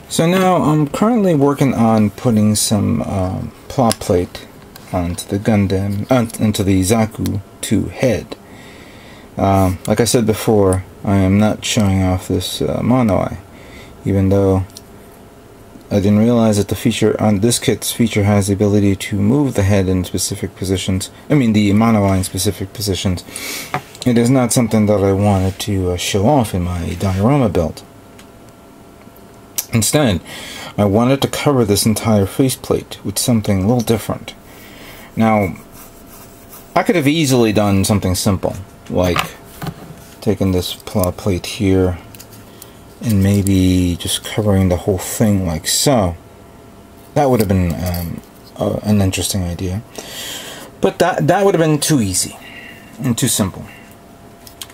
So now I'm currently working on putting some plot plate onto the into the Zaku 2 head. Like I said before, I am not showing off this mono eye, even though I didn't realize that the feature on this kit's feature has the ability to move the head in specific positions. I mean the mono eye in specific positions. It is not something that I wanted to show off in my diorama build. Instead, I wanted to cover this entire faceplate with something a little different. Now, I could have easily done something simple, like taking this plate here and maybe just covering the whole thing like so. That would have been an interesting idea. But that would have been too easy and too simple.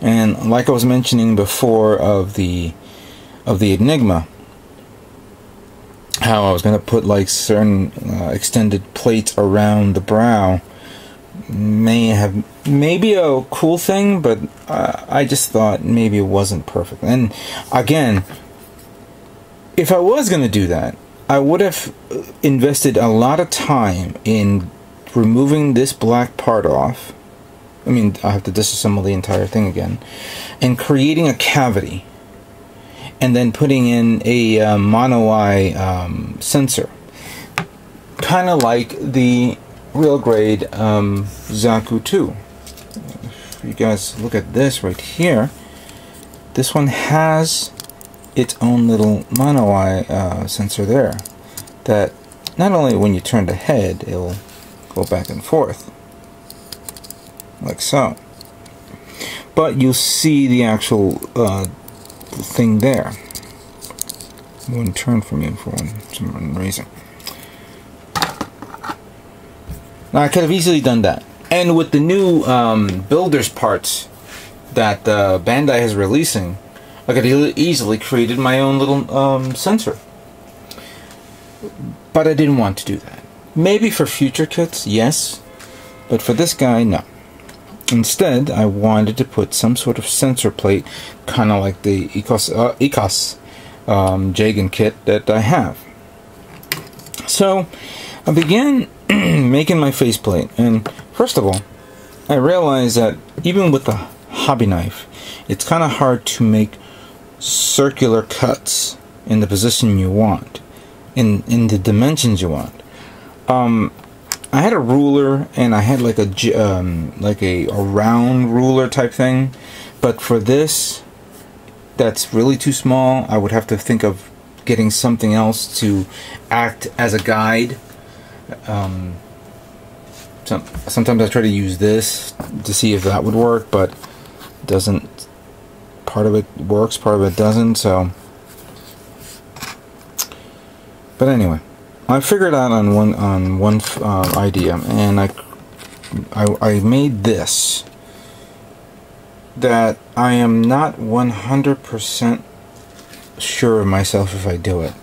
And like I was mentioning before of the Enigma, how I was going to put like certain extended plates around the brow, maybe a cool thing, but I just thought maybe it wasn't perfect. And again, if I was going to do that, I would have invested a lot of time in removing this black part off. I mean, I have to disassemble the entire thing again, and creating a cavity, and then putting in a mono eye sensor, kind of like the real grade Zaku 2. If you guys look at this right here, this one has its own little mono eye sensor there, that not only when you turn the head, it'll go back and forth, like so, but you'll see the actual thing there. It wouldn't turn for me for some reason. Now I could have easily done that, and with the new builder's parts that Bandai is releasing, I could easily created my own little sensor. But I didn't want to do that. Maybe for future kits, yes, but for this guy, no. Instead, I wanted to put some sort of sensor plate, kind of like the ECOS Jagan kit that I have. So I began making my faceplate, and first of all, I realized that even with the hobby knife, it's kind of hard to make circular cuts in the position you want, in the dimensions you want. I had a ruler, and I had like a round ruler type thing, but for this, that's really too small. I would have to think of getting something else to act as a guide. Sometimes I try to use this to see if that would work, but it doesn't. Part of it works, part of it doesn't. So, but anyway, I figured out on one idea, and I made this that I am not 100% sure of myself if I do it,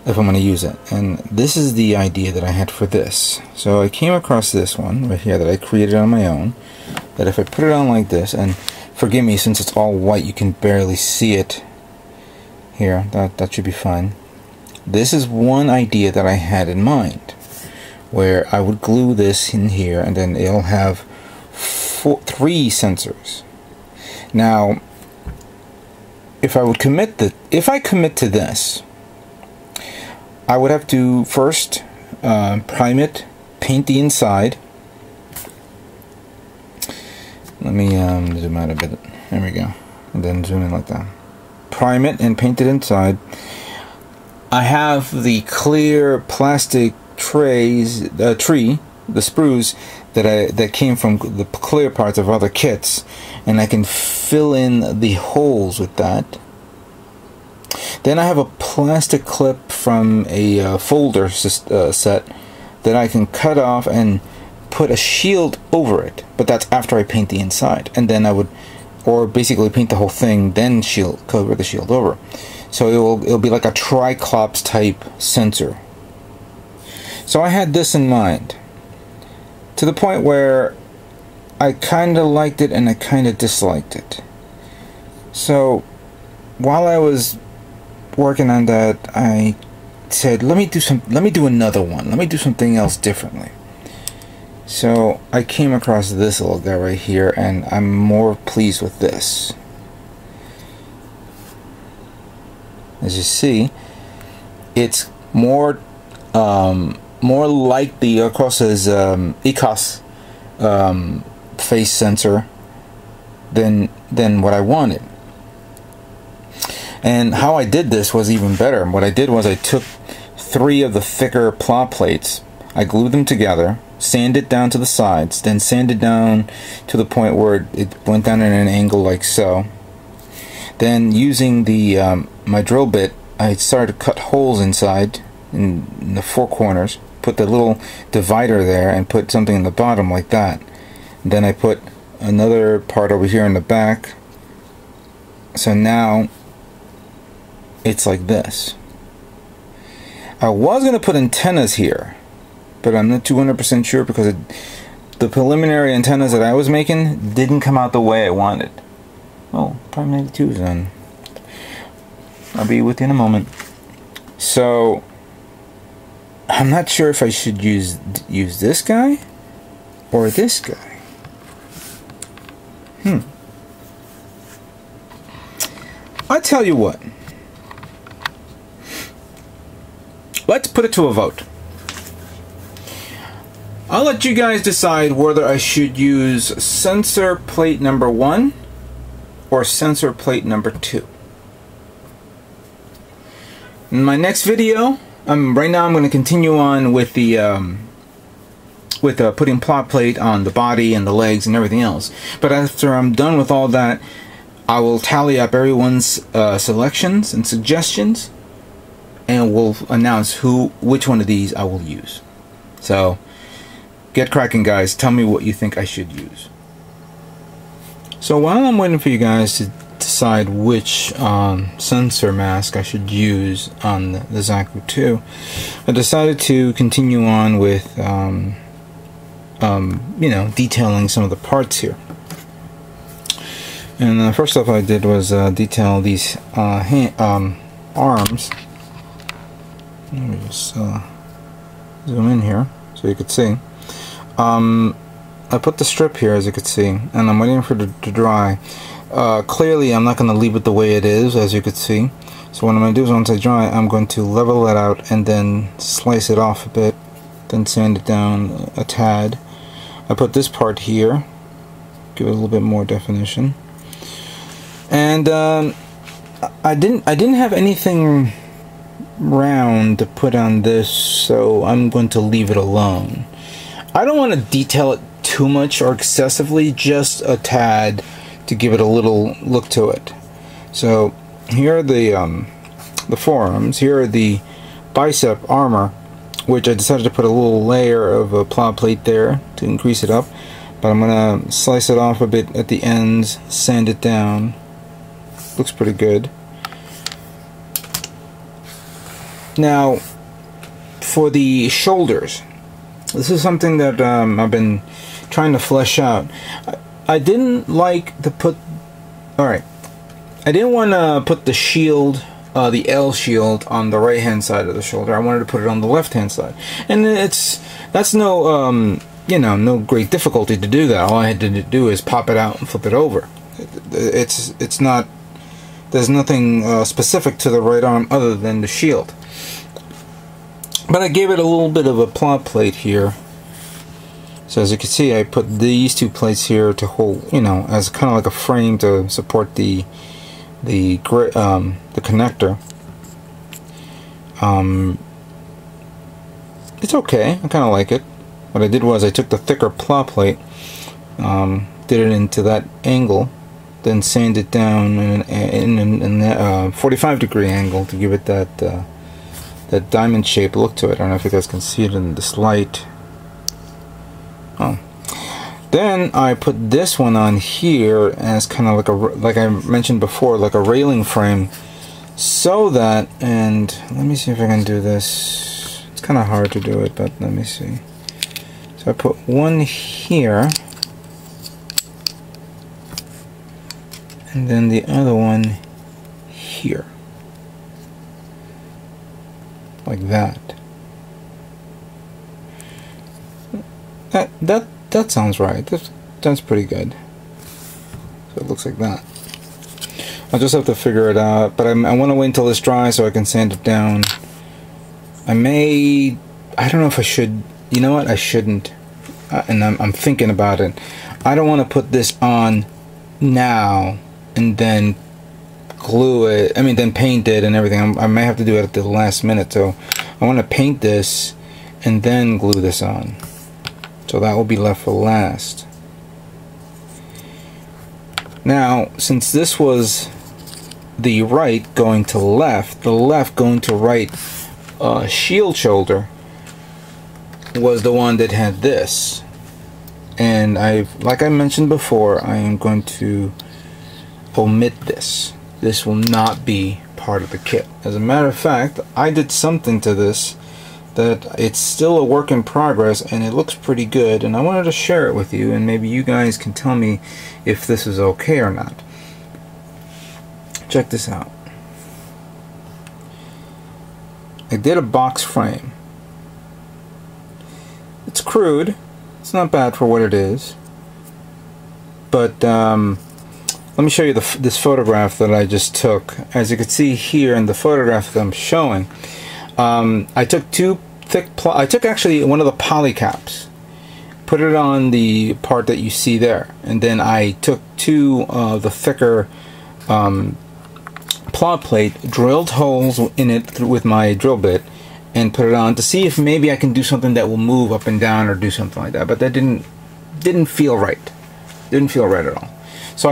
if I'm going to use it. And this is the idea that I had for this. So I came across this one right here that I created on my own, that if I put it on like this, and forgive me since it's all white, you can barely see it here, that should be fine. This is one idea that I had in mind, where I would glue this in here, and then it'll have 3 sensors. Now, if I commit to this, I would have to first prime it, paint the inside. Let me zoom out a bit. There we go. And then zoom in like that. Prime it and paint it inside. I have the clear plastic trays, the sprues that came from the clear parts of other kits, and I can fill in the holes with that. Then I have a plastic clip from a folder set that I can cut off and put a shield over it, but that's after I paint the inside, and then I would, or basically paint the whole thing, then cover the shield over. So it'll be like a Triclops type sensor. So I had this in mind, to the point where I kind of liked it and I kind of disliked it. So while I was working on that, I said, let me do another one. Let me do something else differently. So I came across this little guy right here, and I'm more pleased with this. As you see, it's more like the Arcosa's ECOS face sensor than what I wanted. And how I did this was even better. What I did was I took 3 of the thicker plow plates, I glued them together, sanded down to the sides, then sanded down to the point where it went down at an angle like so. Then using the my drill bit, I started to cut holes inside in the 4 corners, put the little divider there, and put something in the bottom like that. Then I put another part over here in the back. So now it's like this. I was going to put antennas here, but I'm not 200% sure because the preliminary antennas that I was making didn't come out the way I wanted. Oh, probably maybe 2 then. I'll be with you in a moment. So I'm not sure if I should use this guy or this guy. I tell you what. Let's put it to a vote. I'll let you guys decide whether I should use sensor plate number 1 or sensor plate number 2. In my next video, right now I'm going to continue on with the putting plot plate on the body and the legs and everything else. But after I'm done with all that, I will tally up everyone's selections and suggestions, and we'll announce which one of these I will use. So get cracking, guys. Tell me what you think I should use. So while I'm waiting for you guys to decide which sensor mask I should use on the Zaku 2, I decided to continue on with you know, detailing some of the parts here. And first off I did was detail these arms. Let me just zoom in here so you could see. I put the strip here, as you can see, and I'm waiting for it to dry. Clearly I'm not going to leave it the way it is, as you can see. So what I'm going to do is once I dry, I'm going to level it out and then slice it off a bit, then sand it down a tad. I put this part here, give it a little bit more definition. And I didn't have anything round to put on this, so I'm going to leave it alone. I don't want to detail it too much or excessively, just a tad to give it a little look to it. So here are the forearms. Here are the bicep armor, which I decided to put a little layer of a plow plate there to increase it up, but I'm gonna slice it off a bit at the ends, sand it down. Looks pretty good. Now for the shoulders, this is something that I've been trying to flesh out. I didn't like to put, I didn't want to put the shield, the L shield, on the right hand side of the shoulder. I wanted to put it on the left hand side, and that's no you know, no great difficulty to do that. All I had to do is pop it out and flip it over. It's not, there's nothing specific to the right arm other than the shield. But I gave it a little bit of a plot plate here. So as you can see, I put these 2 plates here to hold, you know, as kind of like a frame to support the connector. It's okay. I kind of like it. What I did was I took the thicker plot plate, did it into that angle, then sanded it down in a 45-degree angle to give it that that diamond shape look to it. I don't know if you guys can see it in this light. Oh. Then I put this one on here as kind of like I mentioned before, like a railing frame, so that, and let me see if I can do this. It's kind of hard to do it, but let me see. So I put one here, and then the other one here. like that. That sounds right. That's pretty good. So it looks like that. I'll just have to figure it out, but I want to wait until this dries so I can sand it down. I don't know if I should. You know what? I shouldn't. And I'm thinking about it. I don't want to put this on now and then glue it. I mean, then paint it and everything. I may have to do it at the last minute. So I want to paint this and then glue this on. So that will be left for last. Now, since this was the right going to left, the left going to right shield shoulder was the one that had this. And like I mentioned before, I am going to omit this. This will not be part of the kit. As a matter of fact, I did something to this that it's still a work in progress and it looks pretty good, and I wanted to share it with you, and maybe you guys can tell me if this is okay or not. Check this out. I did a box frame. It's crude. It's not bad for what it is. But let me show you this photograph that I just took. As you can see here in the photograph that I'm showing, I took I took actually one of the poly caps, put it on the part that you see there, and then I took two of the thicker plot plate, drilled holes in it with my drill bit, and put it on to see if maybe I can do something that will move up and down or do something like that. But that didn't feel right. Didn't feel right at all. So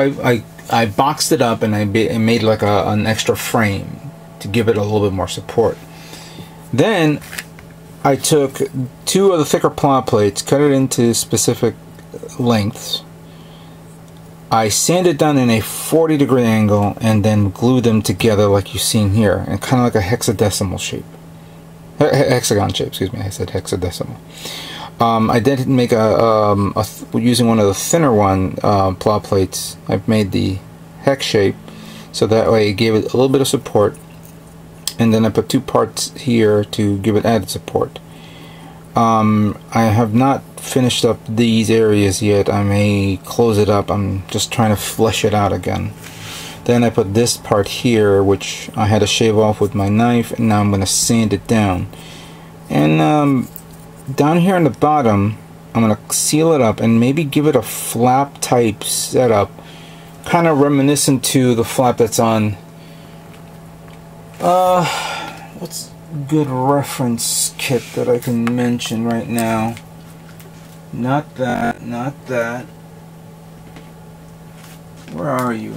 I boxed it up and I made like an extra frame to give it a little bit more support. Then I took two of the thicker plot plates, cut it into specific lengths. I sanded down in a 40-degree angle and then glued them together like you've seen here, and kind of like a hexadecimal shape. Hexagon shape, excuse me. I said hexadecimal. I did make using one of the thinner plot plates. I've made the hex shape, so that way it gave it a little bit of support. And then I put two parts here to give it added support. I have not finished up these areas yet. I may close it up. I'm just trying to flesh it out again. Then I put this part here, which I had to shave off with my knife, and now I'm going to sand it down. And down here on the bottom, I'm going to seal it up and maybe give it a flap type setup, kind of reminiscent to the flap that's on what's a good reference kit that I can mention right now? Not that. Where are you?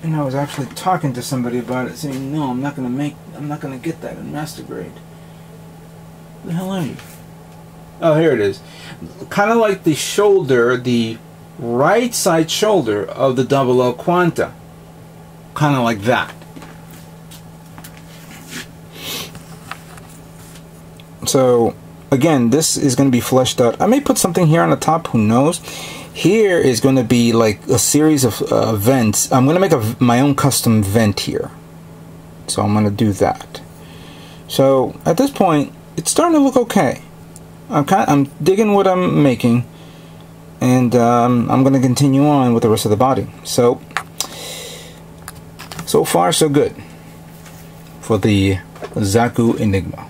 And I was actually talking to somebody about it, saying, no, I'm not gonna get that in master grade. Where the hell are you? Oh, here it is. Kind of like the shoulder, the right side shoulder of the 00 Quanta. Kind of like that. So again, this is going to be fleshed out. I may put something here on the top, who knows. Here is going to be like a series of vents. I'm going to make my own custom vent here, so I'm going to do that. So at this point, it's starting to look okay. I'm digging what I'm making, and I'm going to continue on with the rest of the body. So far so good for the Zaku Enigma.